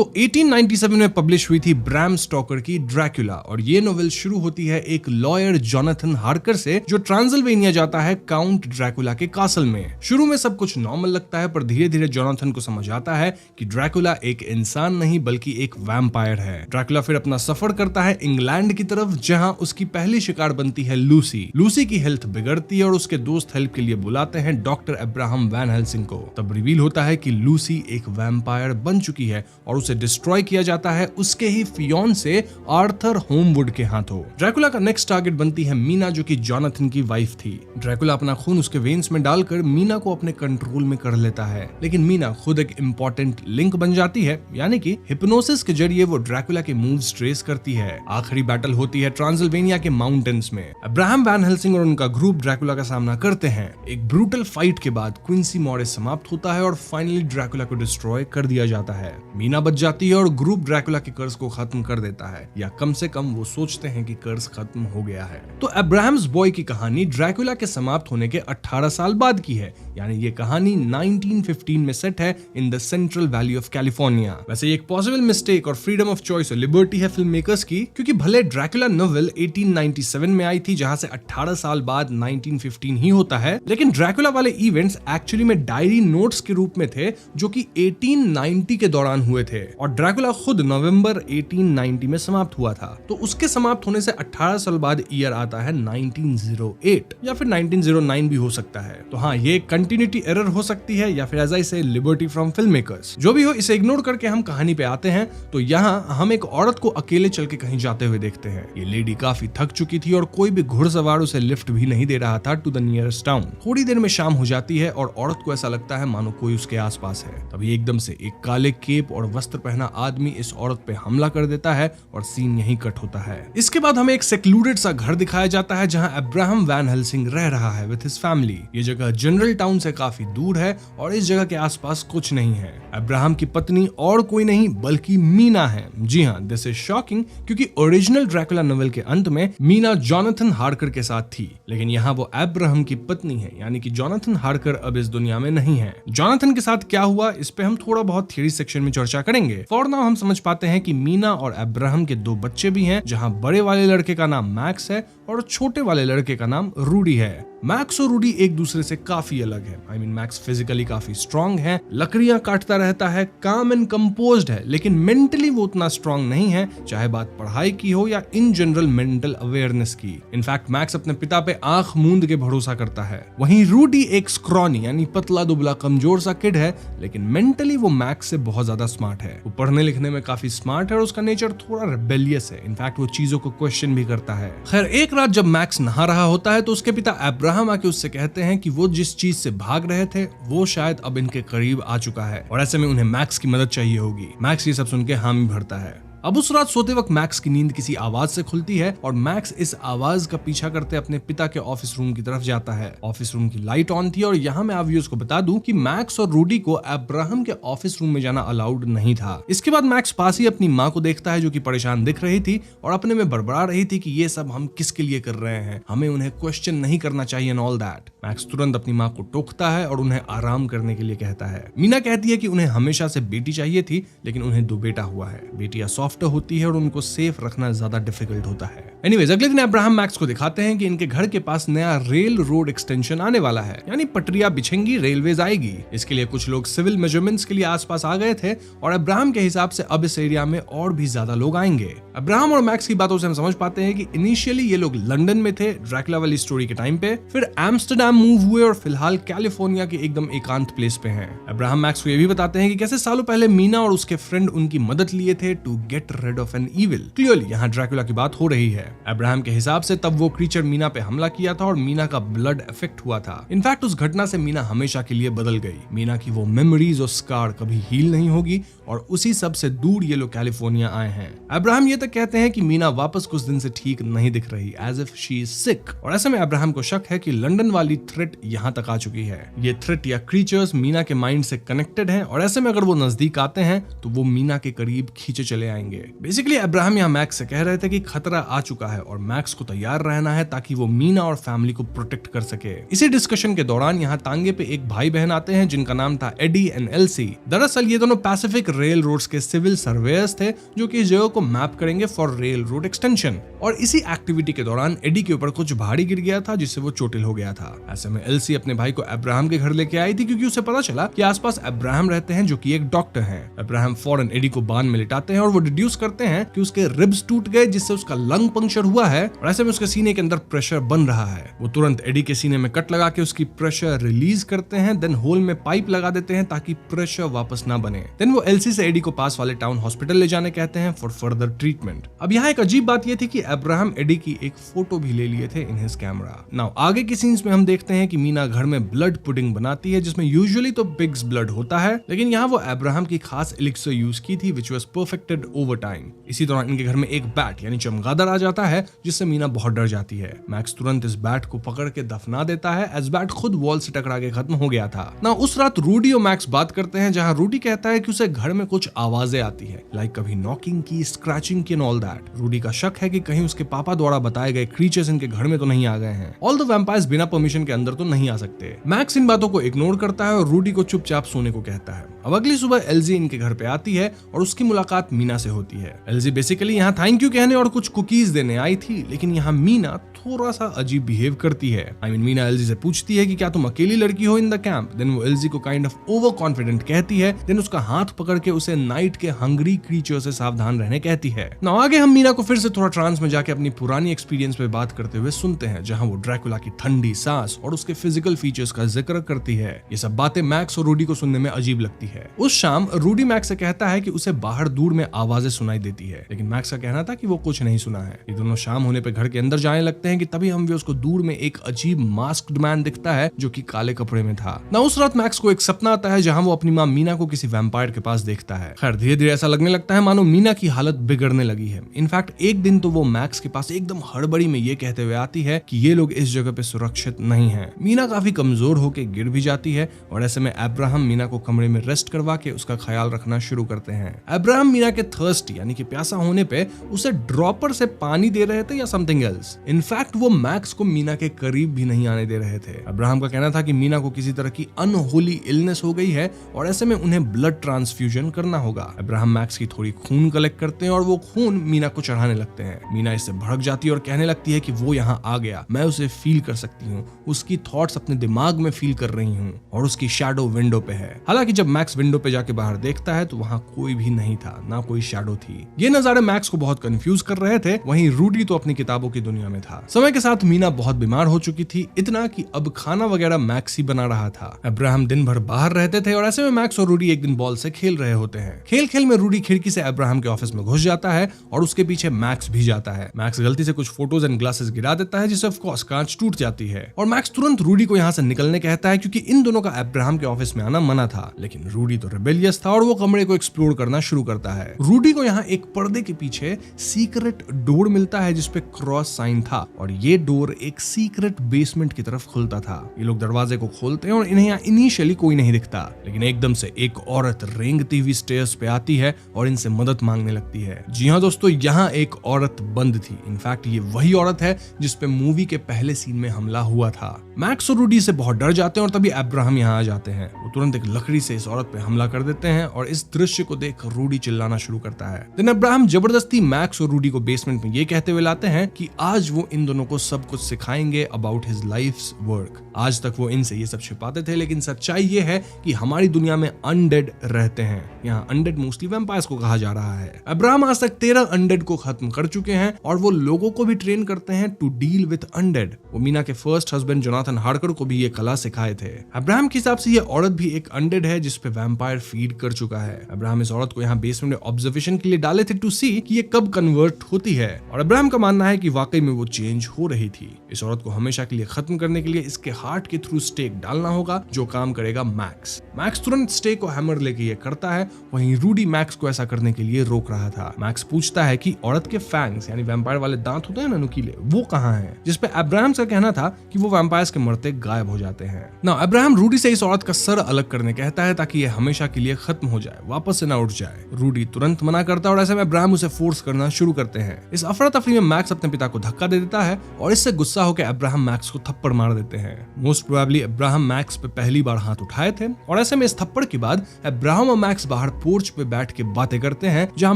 1897 में पब्लिश हुई थी ब्रैम स्टोकर की ड्रैकुला और ये नोवेल शुरू होती है एक लॉयर जोनाथन हार्कर से जो ट्रांसिल्वेनिया जाता है काउंट ड्रैकुला के कासल में। शुरू में सब कुछ नॉर्मल लगता है पर धीरे धीरे जोनाथन को समझ आता है कि ड्रैकुला एक इंसान नहीं बल्कि एक वैम्पायर है। ड्रैकुला फिर अपना सफर करता है इंग्लैंड की तरफ जहां उसकी पहली शिकार बनती है लूसी। लूसी की हेल्थ बिगड़ती है और उसके दोस्त हेल्प के लिए बुलाते हैं डॉक्टर अब्राहम वैन हेल्सिंग को। तब रिवील होता है कि लूसी एक वैम्पायर बन चुकी है और उसे डिस्ट्रॉय किया जाता है उसके ही फियोंसे आर्थर होमवुड के हाथों। ड्रैकुला का नेक्स्ट टारगेट बनती है मीना जो कि जोनाथन की वाइफ थी। ड्रैकुला अपना खून उसके वेन्स में डालकर मीना को अपने कंट्रोल में कर लेता है लेकिन मीना खुद एक इंपॉर्टेंट लिंक बन जाती है यानी कि हिप्नोसिस के जरिए वो ड्रैकुला के मूव्स ट्रेस करती है। आखिरी बैटल होती है ट्रांसिल्वेनिया के माउंटेन्स में। अब्राहम वैन हेल्सिंग और उनका ग्रुप ड्रैकुला का सामना करते हैं। एक ब्रूटल फाइट के बाद क्विंसी मॉरिस समाप्त होता है और फाइनली ड्रैकुला को डिस्ट्रॉय कर दिया जाता है। मीना बच जाती है और ग्रुप ड्रैकुला के कर्ज को खत्म कर देता है या कम से कम वो सोचते हैं कि कर्ज खत्म हो गया है। तो अब्राहम्स बॉय की कहानी ड्रैकुला के समाप्त होने के 18 साल बाद की है यानी ये कहानी 1915 में सेट है in the central valley of California. वैसे एक पॉसिबल मिस्टेक और फ्रीडम ऑफ चॉइस और लिबर्टी है फिल्म मेकर्स की क्योंकि भले ड्रैकुला नोवेल 1897 में आई थी जहां से 18 साल बाद 1915 ही होता है लेकिन ड्रैकुला वाले इवेंट्स एक्चुअली में डायरी नोट्स के रूप में थे जो कि 1890 के दौरान हुए थे और ड्रैकुला खुद नवंबर 1890 में समाप्त हुआ था। तो उसके समाप्त होने से 18 साल बाद ईयर आता है 1908 या फिर 1909 भी हो सकता है। तो हाँ ये कंटिन्यूटी एरर हो सकती है या फिर एज आई से लिबर्टी फ्रॉम फिल्म मेकर्स। जो भी हो इसे इग्नोर करके हम कहानी पे आते हैं। तो यहाँ हम एक औरत को अकेले चल के कहीं जाते हुए देखते हैं। ये लेडी काफी थक चुकी थी और कोई भी घुड़सवार उसे लिफ्ट भी नहीं दे रहा था टू द नियरेस्ट टाउन। थोड़ी देर में शाम हो जाती है और औरत को ऐसा लगता है मानो कोई उसके आसपास है। तभी एकदम से एक काले केप और वस्त्र पहना आदमी इस औरत पे हमला कर देता है और सीन यहीं कट होता है। इसके बाद हमें एक सेक्लूडेड सा घर दिखाया जाता है जहां अब्राहम वैन हेल्सिंग रह रहा है विद हिज फैमिली। ये जगह जनरल टाउन से काफी दूर है और इस जगह के आसपास कुछ नहीं है। अब्राहम की पत्नी और कोई नहीं बल्कि मीना है। जी हाँ दिस इज शॉकिंग क्योंकि ओरिजिनल ड्रैकुला नोवेल के अंत में मीना जोनाथन हार्कर के साथ थी लेकिन यहाँ वो अब्राहम की पत्नी है यानी कि जोनाथन हार्कर अब इस दुनिया में नहीं है। जोनाथन के साथ क्या हुआ इस पे हम थोड़ा बहुत थ्योरी सेक्शन में चर्चा करेंगे। फॉर नाउ हम समझ पाते हैं कि मीना और अब्राहम के 2 बच्चे भी हैं जहां बड़े वाले लड़के का नाम मैक्स है और छोटे वाले लड़के का नाम रूडी है। मैक्स और रूडी एक दूसरे से काफी अलग है। आई मीन मैक्स फिजिकली काफी स्ट्रांग है, लकड़ियां काटता रहता है, काम एंड कंपोज्ड है लेकिन मेंटली वो उतना स्ट्रांग नहीं है चाहे बात पढ़ाई की हो या इन जनरल मेंटल अवेयरनेस की। इनफैक्ट मैक्स अपने पिता पे आंख मूंद के भरोसा करता है। वहीं रूडी एक स्क्रॉनी यानी पतला दुबला कमजोर सा किड है लेकिन मेंटली वो मैक्स से बहुत ज्यादा स्मार्ट है। वो पढ़ने लिखने में काफी स्मार्ट है और उसका नेचर थोड़ा रिबेलियस है। इनफैक्ट वो चीजों को क्वेश्चन भी करता है। खैर एक रात जब मैक्स नहा रहा होता है तो उसके पिता अब्राहम आके उससे कहते हैं कि वो जिस चीज से भाग रहे थे वो शायद अब इनके करीब आ चुका है और ऐसे में उन्हें मैक्स की मदद चाहिए होगी। मैक्स ये सब सुन के हामी भरता है। अब उस रात सोते वक्त मैक्स की नींद किसी आवाज से खुलती है और मैक्स इस आवाज का पीछा करते अपने पिता के ऑफिस रूम की तरफ जाता है। ऑफिस रूम की लाइट ऑन थी और यहाँ मैं आप व्यूअर्स को बता दूं कि मैक्स और रूडी को अब्राहम के ऑफिस रूम में जाना अलाउड नहीं था। इसके बाद मैक्स पास ही अपनी माँ को देखता है जो कि परेशान दिख रही थी और अपने में बड़बड़ा रही थी कि ये सब हम किसके लिए कर रहे हैं, हमें उन्हें क्वेश्चन नहीं करना चाहिए एंड ऑल दैट। मैक्स तुरंत अपनी माँ को टोकता है और उन्हें आराम करने के लिए कहता है। मीना कहती है कि उन्हें हमेशा से बेटी चाहिए थी लेकिन उन्हें 2 बेटा हुआ है। बेटियां सॉफ्ट होती है और उनको सेफ रखना ज्यादा डिफिकल्ट होता है। एनीवेज अगले दिन अब्राहम मैक्स को दिखाते हैं कि इनके घर के पास नया रेल रोड एक्सटेंशन आने वाला है यानी पटरियां बिछेंगी, रेलवेज आएगी। इसके लिए कुछ लोग सिविल मेजरमेंट्स के लिए आसपास आ गए थे और अब्राहम के हिसाब से अब इस एरिया में और भी ज्यादा लोग आएंगे। अब्राहम और मैक्स की बातों से हम समझ पाते हैं कि इनिशियली ये लोग लंदन में थे ड्रैकुला वाली स्टोरी के टाइम पे, फिर एम्स्टरडैम मूव हुए और फिलहाल कैलिफोर्निया के एकदम एकांत प्लेस पे हैं। अब्राहम मैक्स को ये भी बताते हैं कि कैसे सालों पहले मीना और उसके फ्रेंड उनकी मदद लिए थे to get rid of an evil. Clearly यहाँ ड्रैकुला की बात हो रही है। अब्राहम के हिसाब से तब वो क्रीचर मीना पे हमला किया था और मीना का ब्लड इफेक्ट हुआ था। इनफैक्ट उस घटना से मीना हमेशा के लिए बदल गई। मीना की वो मेमोरीज और स्कार कभी हील नहीं होगी और उसी सब से दूर ये लोग कैलिफोर्निया आए हैं। अब्राहम ये तक कहते हैं कि मीना वापस कुछ दिन से ठीक नहीं दिख रही, as if she is sick. और ऐसे में अब्राहम को शक है कि लंदन वाली थ्रेट यहाँ तक आ चुकी है। ये थ्रेट या क्रीचर्स मीना के माइंड से कनेक्टेड हैं और ऐसे में अगर वो नजदीक आते हैं तो वो मीना के करीब खींचे चले आएंगे। जाएंगे। बेसिकली अब्राहम यहाँ मैक्स से कह रहे थे कि खतरा आ चुका है और मैक्स को तैयार रहना है ताकि वो मीना और फैमिली को प्रोटेक्ट कर सके। इसी डिस्कशन के दौरान यहाँ तांगे पे एक भाई बहन आते हैं जिनका नाम था एडी एंड एल्सी। दरअसल ये दोनों पैसिफिक रेल रोड्स के सिविल सर्वेयर्स थे जो कि इस जगह को मैप करेंगे फॉर रेल रोड एक्सटेंशन। और इसी एक्टिविटी के दौरान एडी के ऊपर कुछ भारी गिर गया था जिससे वो चोटिल हो गया था। ऐसे में एल्सी अपने भाई को अब्राहम के घर लेके आई थी क्योंकि उसे पता चला कि आसपास अब्राहम रहते हैं जो कि एक डॉक्टर हैं। अब्राहम फौरन एडी को बांध में लिटाते हैं और वो डिड्यूस करते हैं कि उसके रिब्स टूट गए जिससे उसका लंग पंक्चर हुआ है और ऐसे में उसके सीने के अंदर प्रेशर बन रहा है। वो तुरंत एडी के सीने में कट लगा के उसकी प्रेशर रिलीज करते हैं, देन होल में पाइप लगा देते हैं ताकि प्रेशर वापस ना बने। देन वो एल्सी से एडी को पास वाले टाउन हॉस्पिटल ले जाने कहते हैं फॉर फर्दर ट्रीटमेंट। अब यहाँ एक अजीब बात यह थी कि अब्राहम एडी की एक फोटो भी ले लिए थे इन हिज कैमरा। नाउ आगे की सीन्स में हम देखते हैं कि मीना घर में ब्लड पुडिंग बनाती है जिसमें यूजुअली तो पिग्स ब्लड होता है, लेकिन यहाँ वो अब्राहम की खास एलिक्सर यूज की थी which was perfected over time. इसी दौरान इनके घर में एक बैट यानी चमगादड़ आ जाता है जिससे मीना बहुत डर जाती है। मैक्स तुरंत इस बैट को पकड़ के दफना देता है एज बैट खुद वॉल से टकरा के खत्म हो गया था। ना उस रात रूडी और मैक्स बात करते हैं जहां रूडी कहता है कि उसे घर में कुछ आवाजें आती है, लाइक कभी नॉकिंग की, स्क्रैचिंग की एंड ऑल दैट। रूडी का शक है कि कहीं उसके पापा द्वारा बताए गए क्रीचर्स इनके घर में तो नहीं आ गए हैं। ऑल द वैम्पायर्स बिना परमिशन के अंदर तो नहीं आ सकते। मैक्स इन बातों को इग्नोर करता है और रूडी को चुपचाप सोने को कहता है। अब अगली सुबह एल्जी इनके घर पे आती है और उसकी मुलाकात मीना से होती है। एल्जी बेसिकली यहाँ थैंक यू कहने और कुछ कुकीज देने आई थी, लेकिन यहाँ मीना थोड़ा सा अजीब बिहेव करती है। मीना एल्जी से पूछती है कि क्या तुम अकेली लड़की हो इन द कैंप। देन वो एल्जी को काइंड ऑफ ओवर कॉन्फिडेंट कहती है, देन उसका हाथ पकड़ के उसे नाइट के हंग्री क्रीचर से सावधान रहने कहती है। ना आगे हम मीना को फिर से थोड़ा ट्रांस में जाके अपनी पुरानी एक्सपीरियंस पे बात करते हुए सुनते हैं जहां वो ड्रैकुला की ठंडी सांस और उसके फिजिकल फीचर्स का जिक्र करती है। ये सब बातें मैक्स और रूडी को सुनने में अजीब लगती है। उस शाम रूडी मैक्स से कहता है कि उसे बाहर दूर में आवाजें सुनाई देती है, लेकिन मैक्स का कहना था कि वो कुछ नहीं सुना है। ये दोनों शाम होने पे घर के अंदर जाने लगते हैं कि तभी हम उसको दूर में एक अजीब मास्क्ड मैन दिखता है जो कि काले कपड़े में था। ना उस रात मैक्स को एक सपना आता है जहां वो अपनी मां मीना को किसी वैम्पायर के पास देखता है। खैर धीरे धीरे ऐसा लगने लगता है मानो मीना की हालत बिगड़ने लगी है। इनफैक्ट एक दिन तो वो मैक्स के पास एकदम हड़बड़ी में ये कहते हुए आती है कि ये लोग इस जगह पे सुरक्षित नहीं है। मीना काफी कमजोर होकर गिर भी जाती है और ऐसे में अब्राहम मीना को कमरे में रेस्ट करवा के उसका ख्याल रखना शुरू करते हैं। अब्राहम मीना के थर्स्टी यानी कि प्यासा होने पे उसे ड्रॉपर से पानी दे रहे थे या समथिंग एल्स। इनफैक्ट वो मैक्स को मीना के करीब भी नहीं आने दे रहे थे। अब्राहम का कहना था कि मीना को किसी तरह की अनहोली इलनेस हो गई है और ऐसे में उन्हें ब्लड ट्रांसफ्यूजन करना होगा। अब्राहम मैक्स की थोड़ी खून कलेक्ट करते हैं और वो खून मीना को चढ़ाने लगते हैं। मीना इससे भड़क जाती है और कहने लगती है कि वो यहाँ आ गया, मैं उसे फील कर सकती हूँ, उसकी थॉट्स अपने दिमाग में फील कर रही हूँ और उसकी शैडो विंडो पे है। हालांकि जब मैक्स विंडो पे जाके बाहर देखता है तो वहाँ कोई भी नहीं था, ना कोई शैडो थी। ये नजारे मैक्स को बहुत कंफ्यूज कर रहे थे। वहीं रूडी तो अपनी किताबों की दुनिया में था। समय के साथ मीना बहुत बीमार हो चुकी थी, इतना कि अब खाना वगैरह मैक्स ही बना रहा था। अब्राहम दिन भर बाहर रहते थे और ऐसे में मैक्स और रूडी एक दिन बॉल से खेल रहे होते हैं। खेल खेल में रूडी खिड़की से अब्राहम के ऑफिस में घुस जाता है और उसके पीछे मैक्स भी जाता है। मैक्स गलती से कुछ फोटोज एंड ग्लासेस गिरा देता है जिससे ऑफ कोर्स कांच टूट जाती है और मैक्स तुरंत रूडी को यहाँ से निकलने कहता है क्योंकि इन दोनों का अब्राहम के ऑफिस में आना मना था। लेकिन रूडी तो रिबेलियस था और वो कमरे को एक्सप्लोर करना शुरू करता है। रूडी को यहाँ एक पर्दे के पीछे सीक्रेट डोर मिलता है जिसपे क्रॉस साइन था और ये डोर एक सीक्रेट बेसमेंट की तरफ खुलता था। ये लोग दरवाजे को खोलते हैं और इन्हें यहाँ इनिशियली कोई नहीं दिखता, लेकिन एकदम से एक औरत रेंगती हुई स्टेयर्स पे आती है और इनसे मदद मांगने लगती है। जी हाँ दोस्तों, यहाँ एक औरत बंद थी। इनफैक्ट ये वही औरत है जिसपे मूवी के पहले सीन में हमला हुआ था। मैक्स और रूडी से बहुत डर जाते हैं और तभी अब्राहम यहाँ आ जाते हैं। वो तुरंत एक लकड़ी से इस औरत पे हमला कर देते हैं और इस दृश्य को देख रूडी चिल्लाना शुरू करता है। देन अब्राहम जबरदस्ती मैक्स और रूडी को बेसमेंट में ये कहते हुए लाते हैं कि आज वो इन दोनों को सब कुछ सिखाएंगे अबाउट हिज लाइफ्स वर्क। आज तक वो इनसे ये सब छिपाते थे, लेकिन सच्चाई ये है कि हमारी दुनिया में अनडेड रहते हैं। यहाँ अनडेड मोस्टली वैम्पायर्स को कहा जा रहा है। अब्राहम आज तक 13 अनडेड को खत्म कर चुके हैं और वो लोगों को भी ट्रेन करते हैं टू डील विद अनडेड। वो मीना के फर्स्ट हस्बैंड जोनाथन हार्कर को भी ये कला सिखाए थे। अब्राहम के हिसाब से ये औरत भी एक अनडेड है जिसपे वैम्पायर फीड कर चुका है। अब्राहम इस औरत को यहाँ बेसमेंट में ऑब्जर्वेशन के लिए डाले थे टू सी कि ये कब कन्वर्ट होती है और अब्राहम का मानना है कि वाकई में वो चेंज हो रही थी। इस औरत को हमेशा के लिए खत्म करने के लिए इसके हार्ट के थ्रू स्टेक डालना होगा, जो काम करेगा मैक्स। मैक्स तुरंत स्टेक को हैमर लेके ये करता है। वहीं रूडी मैक्स को ऐसा करने के लिए रोक रहा था। मैक्स पूछता है कि औरत के फैंग्स यानी वैम्पायर वाले दांत होते हैं ना नुकीले, वो कहाँ हैं? जिसपे अब्राहम का कहना था कि वो वैम्पायर्स के मरते गायब हो जाते हैं। ना अब्राहम रूडी से इस औरत का सर अलग करने कहता है ताकि ये हमेशा के लिए खत्म हो जाए, वापस से ना उठ जाए। रूडी तुरंत मना करता है और ऐसे में अब्राहम उसे फोर्स करना शुरू करते हैं। इस अफरा तफरी में मैक्स अपने पिता को धक्का दे देता है और इससे गुस्सा होकर अब्राहम मैक्स को थप्पड़ मार देते हैं। मोस्ट प्रोबेबली अब्राहम मैक्स पे पहली बार हाथ उठाए थे और ऐसे में इस थप्पड़ के बाद अब्राहम और मैक्स बाहर पोर्च पे बैठ के बातें करते हैं, जहां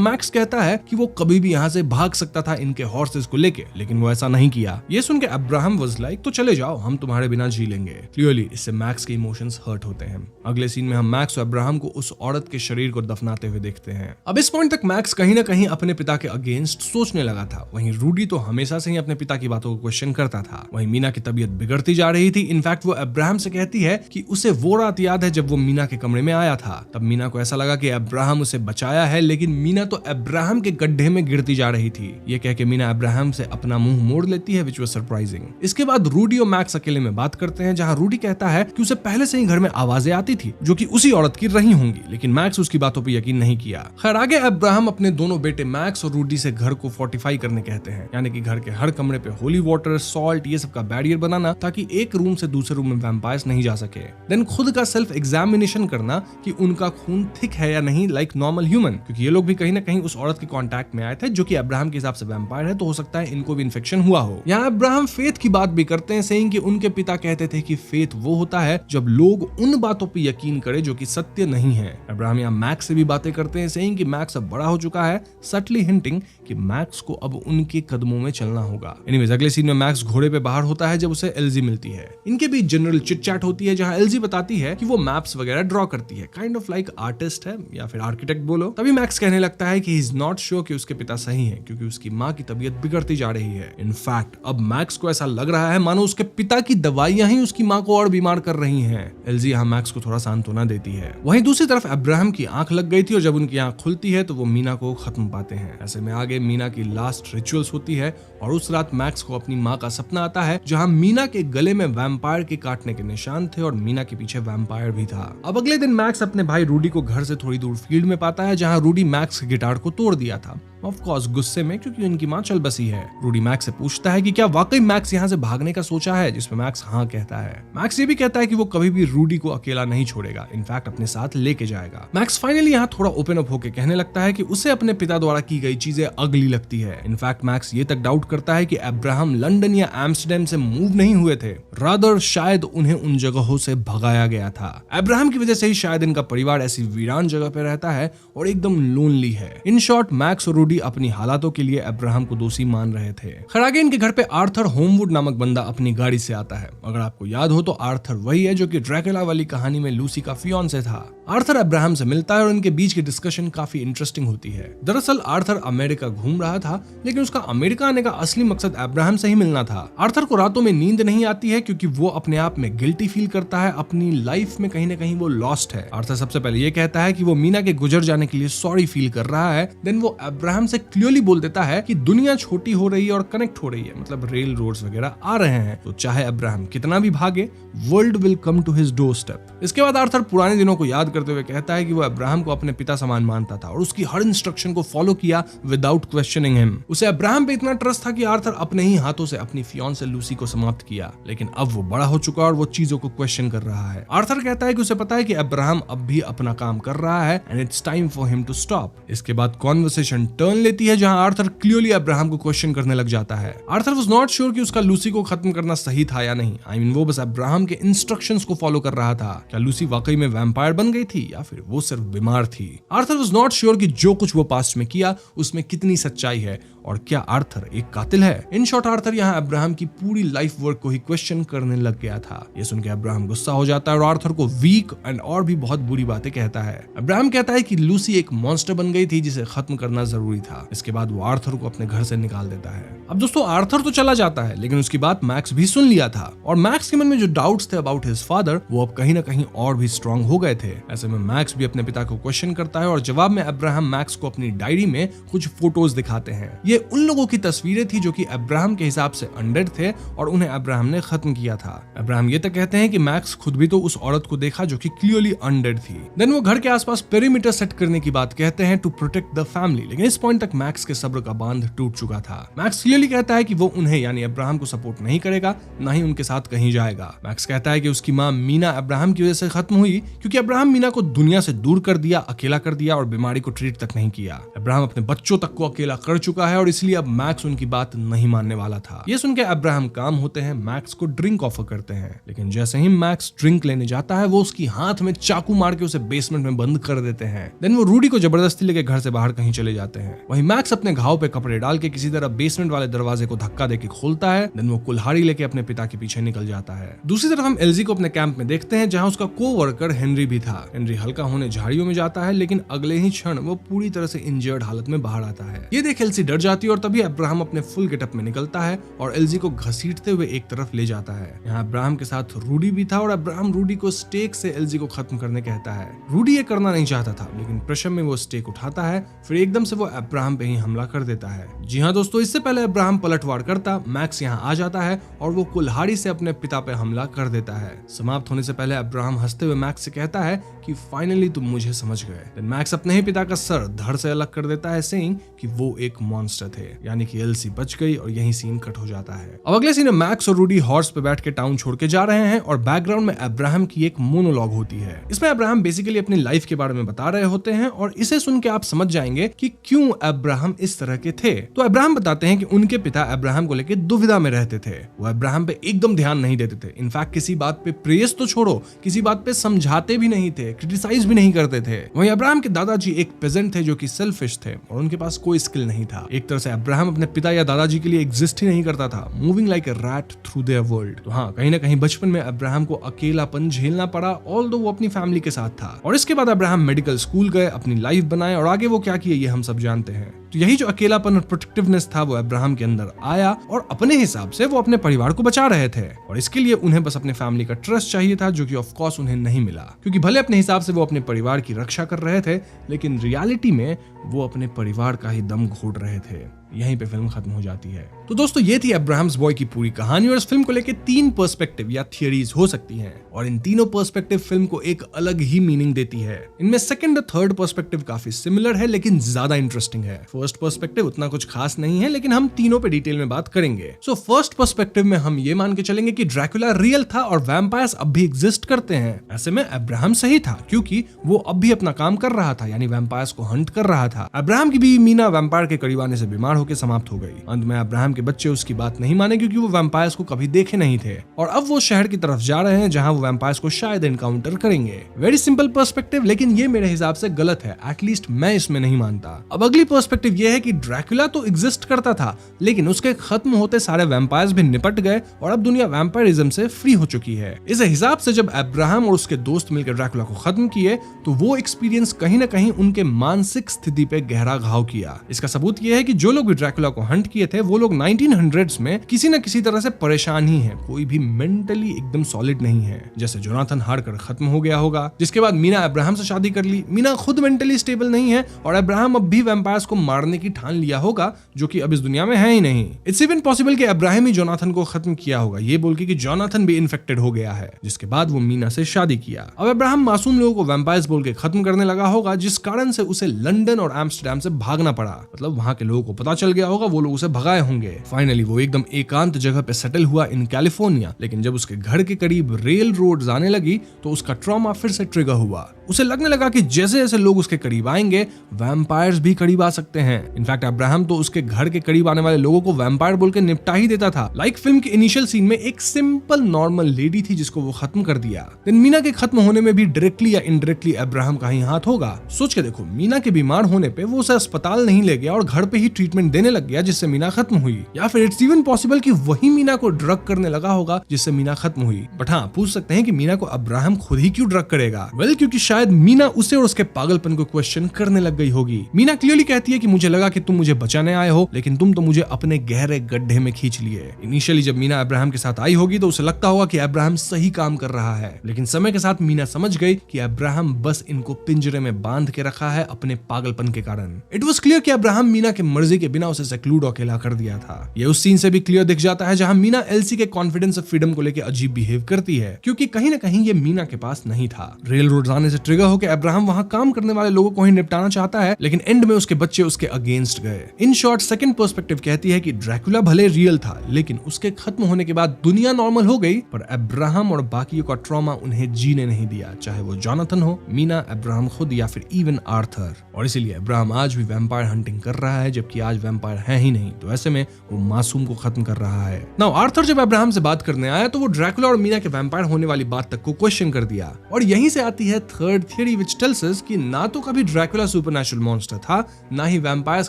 मैक्स कहता है कि वो कभी भी यहाँ से भाग सकता था इनके हॉर्सेस को लेके, लेकिन वो ऐसा नहीं किया। ये सुन के अब्राहम वाज लाइक, तो चले जाओ, हम तुम्हारे बिना जी लेंगे। क्लियरली इससे मैक्स के इमोशंस हर्ट होते हैं। अगले सीन में हम मैक्स और अब्राहम को उस औरत के शरीर को दफनाते हुए देखते हैं। अब इस पॉइंट तक मैक्स कहीं ना कहीं अपने पिता के अगेंस्ट सोचने लगा था। वहीं रूडी तो हमेशा से ही अपने पिता की बातों को क्वेश्चन करता था। वहीं मीना की तबीयत बिगड़ती जा रही थी। इनफैक्ट वो अब्राहम से कहती है कि उसे वो रात याद है जब वो मीना के कमरे में आया था। तब मीना को ऐसा लगा कि अब्राहम उसे बचाया है, लेकिन मीना तो अब्राहम के गड्ढे में गिरती जा रही थी। ये कह के मीना अब्राहम से अपना मुंह मोड़ लेती है, विच वाज सरप्राइजिंग। इसके बाद रूडी और मैक्स अकेले में बात करते हैं, जहां रूडी कहता है कि उसे पहले से ही घर में आवाजें आती थी जो कि उसी औरत की रही होंगी, लेकिन मैक्स उसकी बातों पर यकीन नहीं किया। खैर आगे अब्राहम अपने दोनों बेटे मैक्स और रूडी से घर को फोर्टिफाई करने कहते हैं, यानी कि घर के हर कमरे पे होली वाटर, सॉल्ट, ये सब का बैरियर बनाना ताकि एक रूम से दूसरे रूम में वैम्पायर्स नहीं जा सके। देन खुद का सेल्फ एग्जामिनेशन करना कि उनका खून थिक है या नहीं, लाइक नॉर्मल ह्यूमन, क्योंकि ये लोग भी कहीं ना कहीं उस औरत के कांटेक्ट में आए थे जो कि अब्राहम के हिसाब से वैम्पायर है, तो हो सकता है इनको भी इन्फेक्शन हुआ हो। यहाँ अब्राहम फेथ की बात भी करते हैं, सेइंग कि उनके पिता कहते थे कि फेथ वो होता है जब लोग उन बातों पर यकीन करे जो कि सत्य नहीं है। अब्राहम यहाँ मैक्स से भी बातें करते हैं, सेइंग कि मैक्स अब बड़ा हो चुका है, सटली हिंटिंग कि मैक्स को अब उनके कदमों में चलना होगा। एनीवेज अगले सीन में मैक्स घोड़े पे बाहर होता है जब उसे एल्जी मिलती है। इनके बीच जनरल चिट चैट होती है, जहां एल्जी बताती है कि वो मैप्स वगैरह ड्रॉ करती है, काइंड ऑफ लाइक आर्टिस्ट है या फिर आर्किटेक्ट बोलो। तभी मैक्स कहने लगता है कि ही इज नॉट श्योर कि उसके पिता सही हैं, क्योंकि उसकी माँ की तबीयत बिगड़ती जा रही है। इनफैक्ट अब मैक्स को ऐसा लग रहा है मानो उसके पिता की दवाइयां ही उसकी माँ को और बीमार कर रही हैं। एल्जी यहाँ मैक्स को थोड़ा सांत्वना देती है। वहीं दूसरी तरफ अब्राहम की आंख लग गई थी और जब उनकी आंख खुलती है तो वो मीना को खत्म पाते हैं। ऐसे में आगे मीना की लास्ट रिचुअल्स होती है और उस रात मैक्स को अपनी माँ का सपना आता है, जहां मीना के गले में वैम्पायर के काटने के निशान थे और मीना के पीछे वैम्पायर भी था। अब अगले दिन मैक्स अपने भाई रूडी को घर से थोड़ी दूर फील्ड में पाता है, जहां रूडी मैक्स के गिटार को तोड़ दिया था, ऑफ कोर्स गुस्से में, क्योंकि उनकी माँ चल बसी है। रूडी मैक्स से पूछता है कि क्या वाकई मैक्स यहाँ से भागने का सोचा है, जिसमें मैक्स हाँ कहता है। मैक्स ये भी कहता है कि वो कभी भी रूडी को अकेला नहीं छोड़ेगा, इनफैक्ट अपने साथ लेके जाएगा। मैक्स फाइनली यहाँ थोड़ा ओपन अप होकर कहने लगता है कि उसे अपने पिता द्वारा की गई चीजें अगली लगती है। इनफैक्ट मैक्स ये तक डाउट करता है कि अब्राहम लंदन या एम्स्टरडैम से मूव नहीं हुए थे, रादर शायद उन्हें उन जगहों से भगाया गया था। अब्राहम की वजह से ही शायद इनका परिवार ऐसी वीरान जगह पे रहता है और एकदम लोनली है। इन शॉर्ट मैक्स और रूडी अपनी हालातों के लिए अब्राहम को दोषी मान रहे थे। खैर आगे इनके घर पे आर्थर होमवुड नामक बंदा अपनी गाड़ी से आता है। अगर आपको याद हो तो आर्थर वही है जो कि ड्रैकुला वाली कहानी में लूसी का फियांसे था। आर्थर अब्राहम से मिलता है और इनके बीच की डिस्कशन काफी इंटरेस्टिंग होती है। दरअसल आर्थर अमेरिका घूम रहा था, लेकिन उसका अमेरिका आने का असली मकसद अब्राहम से ही मिलना था। आर्थर को रातों में नींद नहीं आती है क्योंकि वो अपने आप में गिल्टी फील करता है, अपनी लाइफ में कहीं ना कहीं वो लॉस्ट है। आर्थर सबसे पहले ये कहता है कि वो मीना के गुजर जाने के लिए सॉरी फील कर रहा है। देन वो अब्राहम से क्लियरली बोल देता है कि दुनिया छोटी हो रही है और कनेक्ट हो रही है, मतलब रेल रोड्स वगैरह आ रहे हैं, तो चाहे अब्राहम कितना भी भागे, world will come to his doorstep. इसके बाद आर्थर पुराने दिनों को याद करते हुए कहता है कि वो अब्राहम को अपने पिता समान मानता था और उसकी हर इंस्ट्रक्शन को फॉलो किया विदाउट क्वेश्चनिंग हिम। उसे अब्राहम पे इतना ट्रस्ट था कि आर्थर अपने ही हाथों से अपनी फियांसे लूसी को समाप्त किया, लेकिन अब वो बड़ा हो चुका और वो चीजों को क्वेश्चन कर रहा है। आर्थर कहता है कि उसे पता है कि अब्राहम अब भी अपना काम कर रहा है and it's time for him to stop. इसके बाद कॉन्वर्सेशन टर्न लेती है, जहां आर्थर क्लियरली अब्राहम को क्वेश्चन करने लग जाता है। आर्थर वाज नॉट श्योर कि उसका लूसी को खत्म करना सही था या नहीं। आई मीन वो बस अब्राहम के इंस्ट्रक्शंस को फॉलो कर रहा था। क्या लूसी वाकई में वैम्पायर बन गई थी या फिर वो सिर्फ बीमार थी? आर्थर वाज नॉट श्योर कि जो कुछ वो पास्ट में किया उसमें कितनी सच्चाई है और क्या आर्थर एक कातिल है। इन शॉर्ट आर्थर यहाँ अब्राहम की पूरी लाइफ वर्क को ही क्वेश्चन करने लग गया था। ये सुन के अब्राहम गुस्सा हो जाता है और आर्थर को वीक एंड और भी बहुत बुरी बातें कहता है। अब्राहम कहता है कि लूसी एक मॉन्स्टर बन गई थी जिसे खत्म करना जरूरी था। इसके बाद वो आर्थर को अपने घर से निकाल देता है। अब दोस्तों आर्थर तो चला जाता है, लेकिन उसकी बात मैक्स भी सुन लिया था और मैक्स के मन में जो डाउट्स थे अबाउट हिज फादर वो अब कहीं ना कहीं और भी स्ट्रांग हो गए थे। ऐसे में मैक्स भी अपने पिता को क्वेश्चन करता है और जवाब में अब्राहम मैक्स को अपनी डायरी में कुछ फोटोज दिखाते हैं। ये उन लोगों की तस्वीरें थी जो कि अब्राहम के हिसाब से अनडेड थे और उन्हें अब्राहम ने खत्म किया था। अब्राहम ये तक कहते हैं कि मैक्स खुद भी तो उस औरत को देखा जो कि क्लियरली अनडेड थी। देन वो घर के आसपास पेरीमीटर सेट करने की बात कहते हैं टू प्रोटेक्ट द फैमिली, लेकिन इस पॉइंट तक मैक्स के सब्र का बांध टूट चुका था। मैक्स क्लियरली कहता है कि वो उन्हें यानी अब्राहम को सपोर्ट नहीं करेगा, ना ही उनके साथ कहीं जाएगा। मैक्स कहता है कि उसकी मां मीना अब्राहम की वजह से खत्म हुई क्योंकि अब्राहम मीना को दुनिया से दूर कर दिया, अकेला कर दिया और बीमारी को ट्रीट तक नहीं किया। अब्राहम अपने बच्चों तक को अकेला कर चुका है और इसलिए अब मैक्स उनकी बात नहीं मानने वाला था। ये सुनकर अब्राहम काम होते हैं, मैक्स को ड्रिंक ऑफर करते हैं, लेकिन जैसे ही मैक्स ड्रिंक लेने जाता है वो उसकी हाथ में चाकू मार के उसे बेसमेंट में बंद कर देते हैं। देन वो रूडी को जबरदस्ती लेके घर से बाहर कहीं चले जाते हैं। वहीं मैक्स अपने घाव पे कपड़े डाल के किसी तरह बेसमेंट वाले दरवाजे को धक्का देके खोलता है। देन वो कुल्हाड़ी लेके अपने पिता के पीछे निकल जाता है। दूसरी तरफ हम एलजी को अपने कैंप में देखते हैं जहां उसका कोवर्कर हेनरी भी था। हेनरी हल्का होने झाड़ियों में जाता है, लेकिन अगले ही क्षण वो पूरी तरह से इंजर्ड हालत में बाहर आता है। ये देख एलसी डर जाती है और तभी अब्राहम अपने फुल गेटअप में निकलता है और एलजी को घसीटते हुए एक तरफ ले जाता है। यहाँ अब्राहम के साथ रूडी भी था और अब्राहम रूडी को स्टेक से एलजी को खत्म करने कहता है। रूडी ये करना नहीं चाहता था, लेकिन प्रेशर में वो स्टेक उठाता है, फिर एकदम से वो अब्राहम पे ही हमला कर देता है। जी हाँ दोस्तों, इससे पहले अब्राहम पलटवार करता, मैक्स यहाँ आ जाता है और वो कुल्हाड़ी से अपने पिता पे हमला कर देता है। समाप्त होने से पहले अब्राहम हंसते हुए मैक्स से कहता है कि फाइनली तुम मुझे समझ गए। मैक्स अपने ही पिता का सर धड़ से अलग कर देता है, सेइंग कि वो एक मॉन्स्टर थे, यानी कि एलसी बच गई और यही सीन कट हो जाता है। अब अगले सीन में मैक्स और रूडी हॉर्स पे बैठ के टाउन छोड़ के जा रहे हैं और बैकग्राउंड में अब्राहम की एक मोनोलॉग होती है। इसमें अब्राहम बेसिकली अपनी लाइफ के बारे में बता रहे होते हैं और इसे सुन के आप समझ जाएंगे कि क्यों अब्राहम इस तरह के थे। तो अब्राहम बताते हैं कि उनके पिता अब्राहम को लेकर दुविधा में रहते थे। वो अब्राहम पे एकदम ध्यान नहीं देते थे। इनफैक्ट किसी बात पे प्रेस तो छोड़ो, किसी बात पे समझाते भी नहीं थे, क्रिटिसाइज भी नहीं करते थे। वहीं अब्राहम के दादाजी एक पेजेंट थे जो कि सेल्फिश थे और उनके पास कोई स्किल नहीं था। एक तरह से अब्राहम अपने पिता या दादाजी के लिए एग्जिस्ट ही नहीं करता था, moving like a rat through their world. तो हाँ, कहीं ना कहीं बचपन में अब्राहम को अकेलापन झेलना पड़ा, ऑल्दो वो अपनी फैमिली के साथ था। और इसके बाद अब्राहम मेडिकल स्कूल गए, अपनी लाइफ बनाए और आगे वो क्या किए ये हम सब जानते हैं। तो यही जो अकेलापन और प्रोटेक्टिवनेस था वो अब्राहम के अंदर आया और अपने हिसाब से वो अपने परिवार को बचा रहे थे और इसके लिए उन्हें बस अपने फैमिली का ट्रस्ट चाहिए था, जो कि ऑफ कोर्स उन्हें नहीं मिला, क्योंकि भले अपने हिसाब से वो अपने परिवार की रक्षा कर रहे थे, लेकिन रियलिटी में वो अपने परिवार का ही दम घोट रहे थे। यहीं पे फिल्म खत्म हो जाती है। तो दोस्तों, ये थी अब्राहम्स बॉय की पूरी कहानी और इस फिल्म को लेके 3 पर्सपेक्टिव या थियरीज हो सकती हैं और इन तीनों पर्सपेक्टिव फिल्म को एक अलग ही मीनिंग देती है। इनमें सेकंड और थर्ड पर्सपेक्टिव काफी सिमिलर है लेकिन ज्यादा इंटरेस्टिंग है। फर्स्ट पर्सपेक्टिव उतना कुछ खास नहीं है, लेकिन हम तीनों पे डिटेल में बात करेंगे। सो फर्स्ट पर्सपेक्टिव में हम ये मान के चलेंगे कि ड्रैकुला रियल था और वैम्पायर्स अब भी एग्जिस्ट करते हैं। ऐसे में अब्राहम सही था क्योंकि वो अब भी अपना काम कर रहा था, यानी वैम्पायर्स को हंट कर रहा था। अब्राहम की बीवी मीना वैम्पायर के करीब आने से बीमार होकर समाप्त हो गई। अंत में अब्राहम के बच्चे उसकी बात नहीं माने क्योंकि वो वैम्पायर्स को कभी देखे नहीं थे और अब वो शहर की तरफ जा रहे हैं जहां वो वैम्पायर्स को शायद एनकाउंटर करेंगे। वेरी सिंपल पर्सपेक्टिव, लेकिन ये मेरे हिसाब से गलत है, एटलीस्ट मैं इसमें नहीं मानता। अब अगली पर्सपेक्टिव ये है कि ड्रैकुला तो एग्जिस्ट करता था, लेकिन उसके खत्म होते सारे वैम्पायर्स भी निपट गए और अब दुनिया वैम्पायरिज्म से फ्री हो चुकी है। इस हिसाब से जब अब्राहम और उसके दोस्त मिलकर ड्रैकुला को खत्म किए तो वो एक्सपीरियंस कहीं ना कहीं उनके मानसिक स्थिति पे गहरा घाव किया। इसका सबूत ये है कि जो लोग भी ड्रैकुला को हंट किए थे वो लोग 1900s में किसी न किसी तरह से परेशान ही हैं, कोई भी मेंटली एकदम सॉलिड नहीं है। जैसे जोनाथन हार्कर खत्म हो गया होगा, जिसके बाद मीना अब्राहम से शादी कर ली। मीना खुद मेंटली स्टेबल नहीं है और अब्राहम अब भी वैम्पायर्स को मारने की ठान लिया होगा, जो कि अब इस दुनिया में है ही नहीं। इट्स इवन पॉसिबल कि अब्राहम ही जोनाथन को खत्म किया होगा, ये बोल के कि जोनाथन भी इन्फेक्टेड हो गया है, जिसके बाद वो मीना से शादी किया। अब अब्राहम मासूम लोगों को वैम्पायर्स बोल के खत्म करने लगा होगा, जिस कारण से उसे लंदन और एम्स्टर्डम से भागना पड़ा। मतलब वहां के लोगों को पता चल गया होगा, वो लोग उसे भगाए होंगे। फाइनली वो एकदम एकांत जगह पे सेटल हुआ इन कैलिफोर्निया, लेकिन जब उसके घर के करीब रेल रोड आने लगी तो उसका ट्रॉमा फिर से ट्रिगर हुआ। उसे लगने लगा कि जैसे जैसे लोग उसके करीब आएंगे वैम्पायर्स भी करीब आ सकते हैं। इनफैक्ट अब्राहम तो उसके घर के करीब आने वाले लोगों को वैम्पायर बोल के निपटा ही देता था। लाइक फिल्म के इनिशियल सीन में एक सिंपल नॉर्मल लेडी थी जिसको वो खत्म कर दिया। देन मीना के खत्म होने में भी डायरेक्टली या इनडायरेक्टली अब्राहम का ही हाथ होगा। सोच के देखो, मीना के बीमार होने पे वो उसे अस्पताल नहीं ले गया और घर पे ही ट्रीटमेंट देने लग गया जिससे मीना खत्म हुई, या फिर इट्स इवन पॉसिबल कि वही मीना को ड्रग करने लगा होगा जिससे मीना खत्म हुई। बट हाँ, पूछ सकते हैं कि मीना को अब्राहम खुद ही क्यों ड्रग करेगा? वेल, क्योंकि शायद मीना उसे और उसके पागलपन को क्वेश्चन करने लग गई होगी। मीना क्लियरली कहती है कि मुझे लगा कि तुम मुझे बचाने आए हो, लेकिन तुम तो मुझे अपने गहरे गड्ढे में खींच लिए। इनिशियली जब मीना अब्राहम के साथ आई होगी तो उसे लगता होगा कि अब्राहम सही काम कर रहा है, लेकिन समय के साथ मीना समझ गई कि अब्राहम बस इनको पिंजरे में बांध के रखा है अपने पागलपन के कारण। इट वाज क्लियर कि अब्राहम मीना के मर्जी के बिना उसे सेक्लूड और अकेला कर दिया था। ये उस सीन से भी क्लियर दिख जाता है जहां मीना एल्सी के कॉन्फिडेंस और फ्रीडम को लेकर अजीब बिहेव करती है, क्योंकि कहीं ना कहीं ये मीना के पास नहीं था। रेल रोड आने से ट्रिगर होकर अब्राहम वहां काम करने वाले लोगों को ही निपटाना चाहता है, लेकिन एंड में उसके बच्चे उसके अगेंस्ट गए। इन शॉर्ट सेकंड पर्सपेक्टिव कहती है कि ड्रैकुला भले रियल था, लेकिन उसके खत्म होने के बाद दुनिया नॉर्मल हो गई, पर अब्राहम और बाकियों का ट्रॉमा उन्हें जीने नहीं दिया, चाहे वो जॉनथन हो, मीना, अब्राहम खुद या फिर इवन आर्थर। और इसीलिए अब्राहम आज भी वैम्पायर हंटिंग कर रहा है, जबकि आज वैम्पायर है ही नहीं, तो ऐसे में वो मासूम को खत्म कर रहा है। नाउ आर्थर जब अब्राहम से बात करने आया तो वो ड्रैकुला और मीना के वैम्पायर होने वाली बात तक को क्वेश्चन कर दिया, और यहीं से आती है third theory which tells us कि ना तो कभी ड्रैकुला सुपरनैचुरल मॉन्स्टर था, ना ही वैम्पायर्स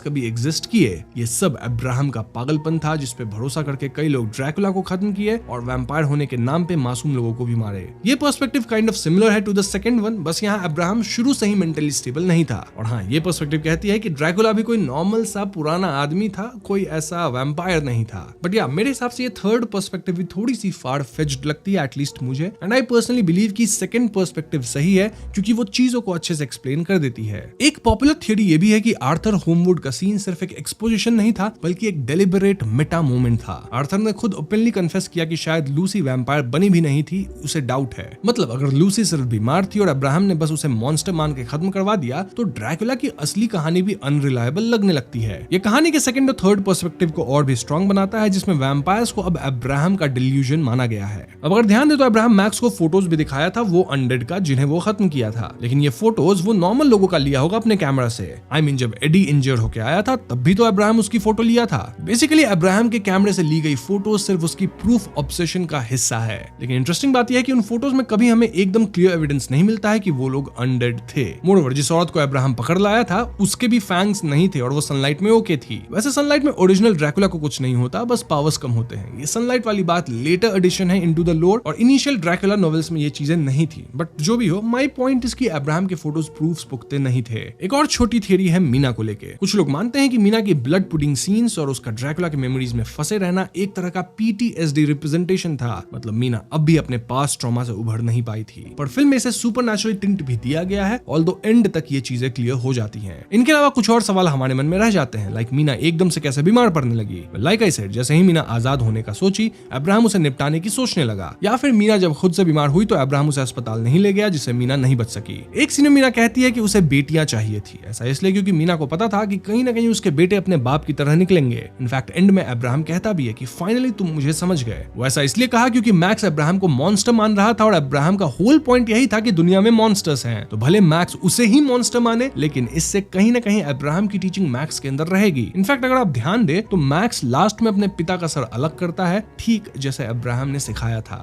कभी एग्जिस्ट किए। ये सब अब्राहम का पागलपन था, जिस पे भरोसा करके कई लोग ड्रैकुला को खत्म किए और वैम्पायर होने के नाम पे मासूम लोगों को भी मारे। ये पर्सपेक्टिव काइंड ऑफ सिमिलर है टू द सेकंड वन, बस यहाँ अब्राहम शुरू से ही मेंटली स्टेबल नहीं था। और हाँ, ये पर्सपेक्टिव कहती है कि ड्रैकुला भी कोई नॉर्मल सा पुराना आदमी था, कोई ऐसा वैम्पायर नहीं था। बट या मेरे हिसाब से ये थर्ड पर्सपेक्टिव भी थोड़ी सी फार फेच्ड लगती है, एटलीस्ट मुझे। एंड आई पर्सनली बिलीव कि सेकंड पर्सपेक्टिव सही है, क्योंकि वो चीजों को अच्छे से एक्सप्लेन कर देती है। एक पॉपुलर थियरी ये भी है कि आर्थर होमवुड का सीन सिर्फ एक एक्सपोजिशन नहीं था, बल्कि एक डेलिबरेट मेटा मोमेंट था। आर्थर ने खुद ओपनली कन्फेस किया कि शायद लूसी वैम्पायर बनी भी नहीं थी, उसे डाउट है। मतलब अगर लूसी सिर्फ बीमार थी और अब्राहम ने बस उसे मॉन्स्टर मान के खत्म करवा दिया, तो ड्रैकुला की असली कहानी भी अनरिलायबल लगने लगती है। ये कहानी के सेकंड और थर्ड पर्सपेक्टिव को और भी स्ट्रॉन्ग बनाता है, जिसमें वैम्पायर्स को अब अब्राहम का डिल्यूजन माना गया है। अब अगर ध्यान दे तो अब्राहम मैक्स को फोटोज भी दिखाया था वो अनडेड का, जिन्हें वो खत्म किया था, लेकिन ये फोटोज वो नॉर्मल लोगों का लिया होगा अपने कैमरा से। आई मीन जब एडी इंजर्ड होके आया था तब भी तो अब्राहम उसकी फोटो लिया था। बेसिकली अब्राहम के कैमरे से ली गई फोटोज सिर्फ उसकी प्रूफ ऑब्सेशन का हिस्सा है। लेकिन इंटरेस्टिंग बात यह है कि उन फोटोज में कभी हमें एकदम क्लियर एविडेंस नहीं मिलता है कि वो लोग अनडेड थे। मोरओवर जिस औरत को अब्राहम पकड़ लाया था उसके भी फैंग्स नहीं थे और वो सनलाइट में ओके थी। वैसे सनलाइट में ओरिजिनल ड्रैकुला को कुछ नहीं होता, बस पावर्स कम होते हैं। ये सनलाइट वाली बात लेटर एडिशन है इनटू द लोर, और इनिशियल ड्रैकुला नॉवेल्स में ये चीजें नहीं थी। बट जो भी हो, माय पॉइंट इज कि अब्राहम के फोटोज प्रूफ्स पुख्ते नहीं थे। एक और छोटी थियरी है मीना को लेके। कुछ लोग मानते हैं कि मीना की ब्लड पुडिंग सीन्स और उसका ड्रैकुला के मेमोरीज में फंसे रहना एक तरह का पीटीएसडी रिप्रेजेंटेशन था। मतलब मीना अब भी अपने पास्ट ट्रॉमा से उभर नहीं पाई थी। पर फिल्म में इसे सुपरनैचुरल टिंट भी दिया गया है, ऑल्दो एंड तक ये चीजें क्लियर हो जाती हैं। इनके अलावा कुछ और सवाल हमारे मन में रह जाते हैं, लाइक मीना एकदम से कैसे बीमार पड़ने लगी। लाइक आई सेड, जैसे ही मीना आजाद होने का सोची, अब्राहम उसे निपटाने की सोचने लगा, या फिर मीना जब खुद से बीमार हुई तो अब्राहम उसे अस्पताल नहीं ले गया, जिससे मीना नहीं बच सकी। एक सीन में मीना कहती है कि उसे बेटियां चाहिए थी। ऐसा इसलिए क्योंकि मीना को पता था कि कहीं ना कहीं उसके बेटे अपने बाप की तरह निकलेंगे। इनफैक्ट एंड में अब्राहम कहता भी है कि फाइनली तुम मुझे समझ गए। वो ऐसा इसलिए कहा क्योंकि मैक्स अब्राहम को मॉन्स्टर मान रहा था, और अब्राहम का होल पॉइंट यही था कि दुनिया में मॉन्स्टर्स हैं, तो भले मैक्स उसे ही मॉन्स्टर माने, लेकिन इससे कहीं ना कहीं अब्राहम की टीचिंग मैक्स के अंदर रहेगी। इनफैक्ट अगर आप ध्यान दे तो मैक्स लास्ट में अपने पिता का सर अलग करता है, ठीक जैसे अब्राहम ने सिखाया था।